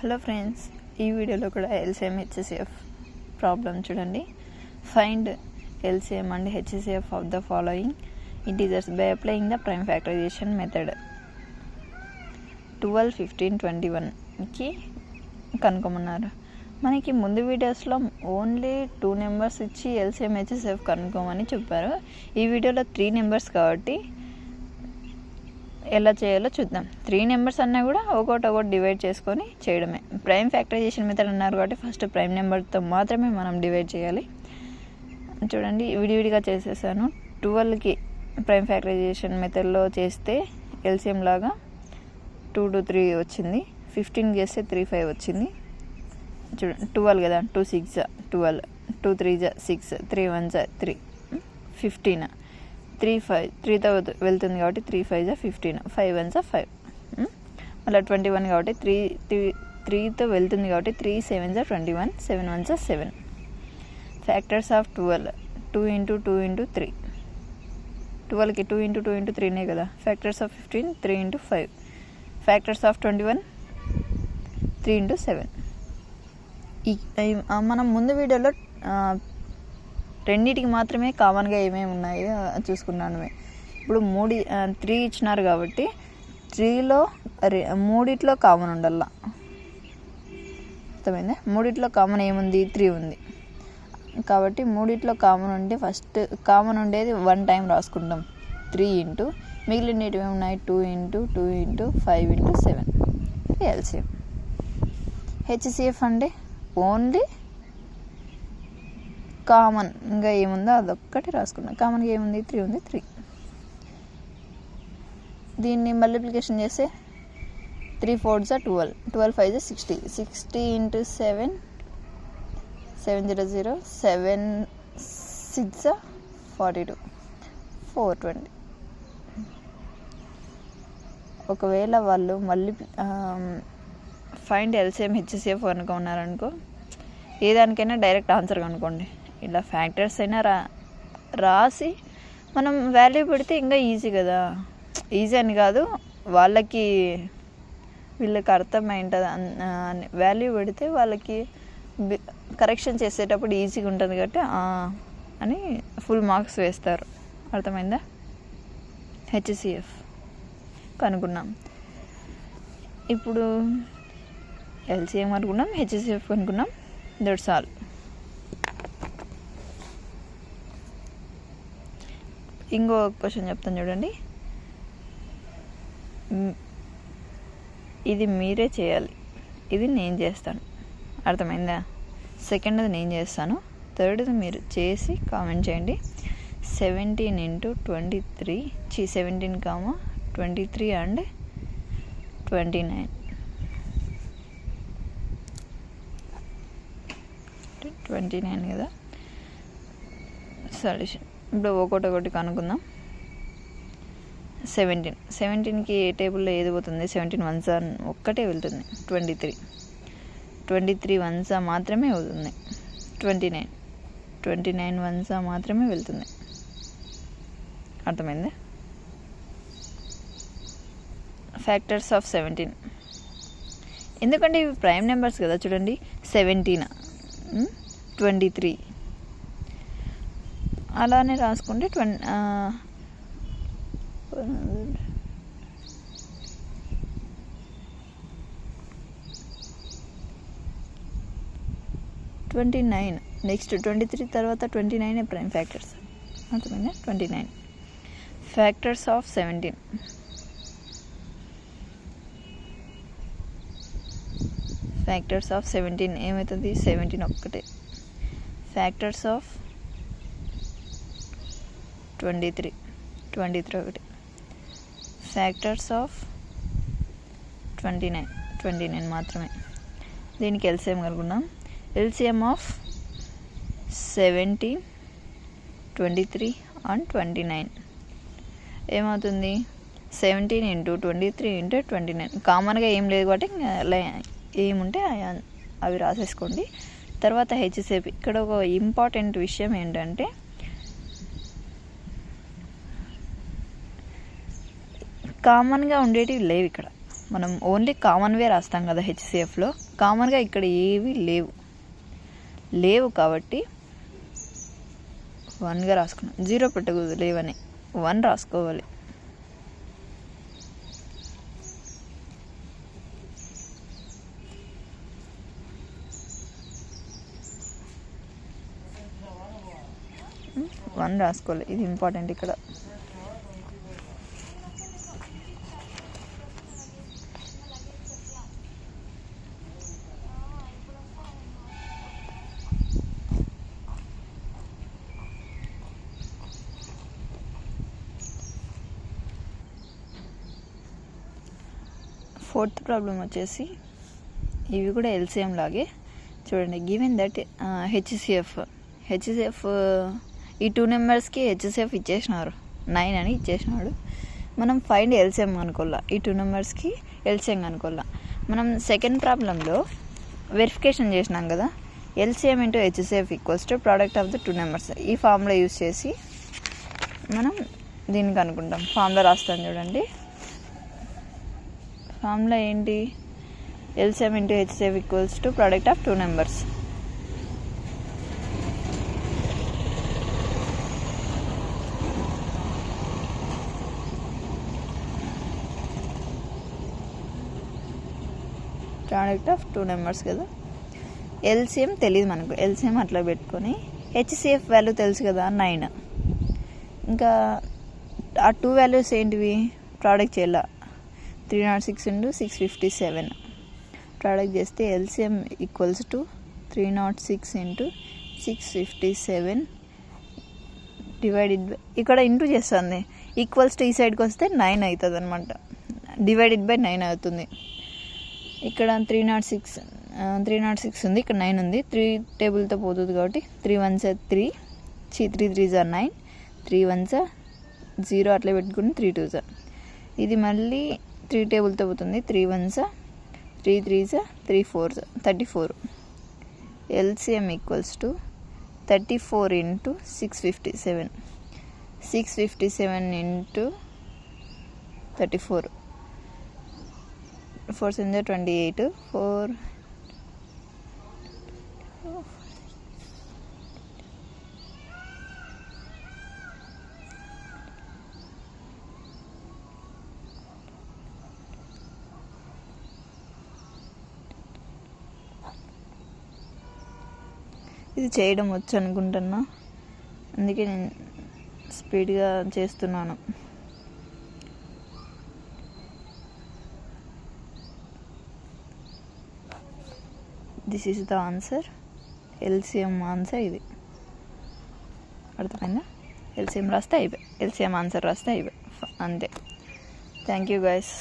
Hello friends, ఈ వీడియోలో కూడా ఎల్సిఎం హెచ్సిఎఫ్ ప్రాబ్లం చూడండి. Find LCM and HCF of the following integers by applying the prime factorisation method. 12, 15, 21కి కనుక్కోమన్నారు. మనకి ముందు వీడియోస్లో ఓన్లీ 2 నెంబర్స్ ఇచ్చి ఎల్సిఎం హెచ్సిఎఫ్ కనుక్కోమని చెప్పారు. ఈ వీడియోలో 3 నెంబర్స్ కాబట్టి ఎలా చేయాలో చూద్దాం. 3 నెంబర్స్ అన్నా కూడా ఒకటి డివైడ్ చేసుకొని చేయడమే. ప్రైమ్ ఫ్యాక్టరైజేషన్ మెథడ్ అన్నారు కాబట్టి ఫస్ట్ ప్రైమ్ నెంబర్తో మాత్రమే మనం డివైడ్ చేయాలి. చూడండి, విడివిడిగా చేసేసాను. 12కి ప్రైమ్ ఫ్యాక్టరైజేషన్ మెథడ్లో చేస్తే ఎల్సిఎం లాగా 2 to 3 వచ్చింది. 15 చేస్తే 3, 5 వచ్చింది. చూడండి, 12 కదా, 2 6 12, 2 3 6, 3 1 3, 15, 3 5 3తో వెళ్తుంది కాబట్టి 3 5 15, 5 1 5, మళ్ళీ 21 కాబట్టి 3తో వెళ్తుంది కాబట్టి 3 7 21, 7 1 7. Factors of 12, 2 into 2 into 3. 12కి 2 into 2 into 3నే కదా. Factors of 15, 3 into 5. Factors of 21, 3 into 7. మనం ముందు వీడియోలో రెండింటికి మాత్రమే కామన్గా ఏమేమి ఉన్నాయో చూసుకున్నాను. ఇప్పుడు 3 ఇచ్చినారు కాబట్టి 3లో 3 కామన్ ఉండాల. అర్థమైందా? 3 కామన్ ఏముంది? 3 ఉంది కాబట్టి 3 కామన్ ఉంటే ఫస్ట్ కామన్ ఉండేది 1 టైం రాసుకుంటాం. 3 into మిగిలినవి ఉన్నాయి 2 into 2 into 5 into 7. LCM. HCF అంటే ఓన్లీ కామన్గా ఏముందో అదొక్కటి రాసుకున్నాం. కామన్గా ఏముంది? 3 ఉంది, 3. దీన్ని మల్టిప్లికేషన్ చేస్తే 3 4 12, 12 5 60, 60 into 7, 7 0 0, 7 6 42, 420. ఒకవేళ వాళ్ళు మళ్ళీ ఫైండ్ ఎల్సిఎం హెచ్సిఎఫ్ అనుకున్నారనుకో, ఏ దానికైనా డైరెక్ట్ ఆన్సర్ కనుక్కోండి. ఇలా ఫ్యాక్టర్స్ అయినా రాసి మనం వాల్యూ పెడితే ఇంకా ఈజీ కదా. ఈజీ అని కాదు, వీళ్ళకి అర్థమైంటుంది. వాల్యూ పెడితే వాళ్ళకి కరెక్షన్ చేసేటప్పుడు ఈజీగా ఉంటుంది కాబట్టి అని ఫుల్ మార్క్స్ వేస్తారు. అర్థమైందా? హెచ్సిఎఫ్ కనుక్కున్నాం. ఇప్పుడు ఎల్సిఎం అనుకున్నాం, హెచ్సిఎఫ్ కనుక్కున్నాం. That's all. ఇంకో క్వశ్చన్ చెప్తాను చూడండి. ఇది మీరే చేయాలి, ఇది నేను చేస్తాను. అర్థమైందా? సెకండ్ది నేను చేస్తాను, థర్డ్ది మీరు చేసి కామెంట్ చేయండి. 17 into 23, 17, 23 and 29. 29 కదా సొల్యూషన్. ఇప్పుడు ఒకటి కనుక్కుందాం. 17కి ఏ టేబుల్లో ఏది పోతుంది? 17 1s ఒక్కటే వెళ్తుంది. 23 1s మాత్రమే అవుతుంది. 29 1s మాత్రమే వెళ్తుంది. అర్థమైంది? ఫ్యాక్టర్స్ ఆఫ్ 17 ఎందుకంటే ఇవి ప్రైమ్ నెంబర్స్ కదా. చూడండి, 17, 23 అలానే రాసుకుంటే 29. నెక్స్ట్ 23 తర్వాత 29 ప్రైమ్ ఫ్యాక్టర్స్. అర్థమైందా? 29 ఫ్యాక్టర్స్ ఆఫ్ 17. ఫ్యాక్టర్స్ ఆఫ్ 17 ఏమవుతుంది? 17 ఒక్కటే. ఫ్యాక్టర్స్ ఆఫ్ 23 ఒకటి. ఫ్యాక్టర్స్ ఆఫ్ 29 మాత్రమే. దీనికి ఎల్సిఎం కనుక్కున్నాం. ఎల్సిఎం ఆఫ్ 17, 23 and 29 ఏమవుతుంది? 17 into 23 into 29. కామన్గా ఏం లేదు కాబట్టి ఏముంటే అవి రాసేసుకోండి. తర్వాత హెచ్సిఎఫ్. ఇక్కడ ఒక ఇంపార్టెంట్ విషయం ఏంటంటే కామన్గా ఉండేటివి లేవు ఇక్కడ. మనం ఓన్లీ కామన్వే రాస్తాం కదా హెచ్సిఎఫ్లో. కామన్గా ఇక్కడ ఏవి లేవు కాబట్టి 1గా రాసుకున్నాం. 0 పెట్టకూడదు, లేవని 1 రాసుకోవాలి. రాసుకోవాలి, ఇది ఇంపార్టెంట్ ఇక్కడ. ఫోర్త్ ప్రాబ్లం వచ్చేసి ఇవి కూడా ఎల్సిఎం లాగే చూడండి. గివెన్ దట్ హెచ్సిఎఫ్ ఈ 2 నెంబర్స్కి హెచ్సిఎఫ్ ఇచ్చేసినారు, 9 అని ఇచ్చేసినాడు. మనం ఫైండ్ ఎల్సిఎం అనుకోవాలా, ఈ 2 నెంబర్స్కి ఎల్సిఎం అనుకోవాలా. మనం సెకండ్ ప్రాబ్లంలో వెరిఫికేషన్ చేసినాం కదా, LCM into HCF equals to product of the 2 numbers. ఈ ఫార్ములా యూజ్ చేసి మనం దీనికి అనుకుంటాం. ఫార్ములా రాస్తాను చూడండి. ఫార్ములా ఏంటి? LCM into HCF equals to product of 2 numbers. Product of 2 numbers కదా. ఎల్సిఎం తెలియదు మనకు, ఎల్సిఎం అట్లా పెట్టుకొని హెచ్సిఎఫ్ వాల్యూ తెలుసు కదా 9. ఇంకా ఆ 2 వాల్యూస్ ఏంటివి? ప్రోడక్ట్ చేయాల. 306 ఇంటూ 657 ప్రోడక్ట్ చేస్తే LCM equals to 306 into 657 divided by, ఇక్కడ ఇంటూ చేస్తుంది, ఈక్వల్స్ టు ఈ సైడ్కి వస్తే 9 అవుతుంది అనమాట. డివైడెడ్ బై 9 అవుతుంది. ఇక్కడ 306 ఉంది, ఇక్కడ 9 ఉంది. 3 టేబుల్తో పోతుంది కాబట్టి 3 1s 3, 3 3s 9, 3 1s 0 అట్లా పెట్టుకుని 3 2s. ఇది మళ్ళీ 3 టేబుల్తో పోతుంది. 3 1s 3 3s 3 4s 34. LCM equals to 34 into 657 into 34 4 7 28 4 ఇది చేయడం వచ్చు అనుకుంటున్నా, అందుకే నేను స్పీడ్గా చేస్తున్నాను. This is the answer. LCM answer ఇది. అర్థమైందా? ఎల్సిఎం రాస్తే అయిపోయి, ఎల్సిఎం ఆన్సర్ రాస్తే అయిపోయి, అంతే. Thank you guys.